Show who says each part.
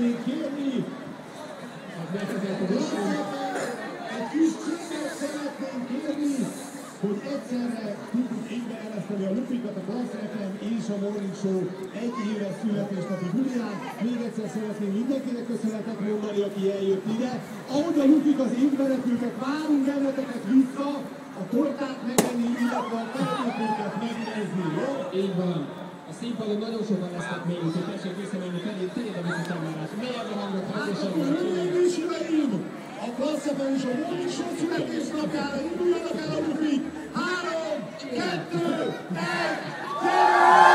Speaker 1: szeretnénk kérni. Egy kis céget szeretnénk kérni, hogy egyszerre tudjuk éleszteni a Lupikat, a Klassz FM és a Morning Show egy éves születésnapi bulián. Még egyszer szeretném mindenkinek köszönetet mondani, aki eljött ide. Ahogy a Lupik az égbe repültek, várunk benneteket vissza, a tortát megenni, illetve a felépőket megnézni, jó?
Speaker 2: Így van. A színpadon nagyon sokan lesznek még, úgyhogy tessék visszamenni felé, tényleg a visszatámárás. Melyek a hangot hangosan?
Speaker 1: Hölgyeim és uraim! A Klassz FM és a Morning Show születésnapjára induljanak el a Lupik! 3, 2, 1, gyere!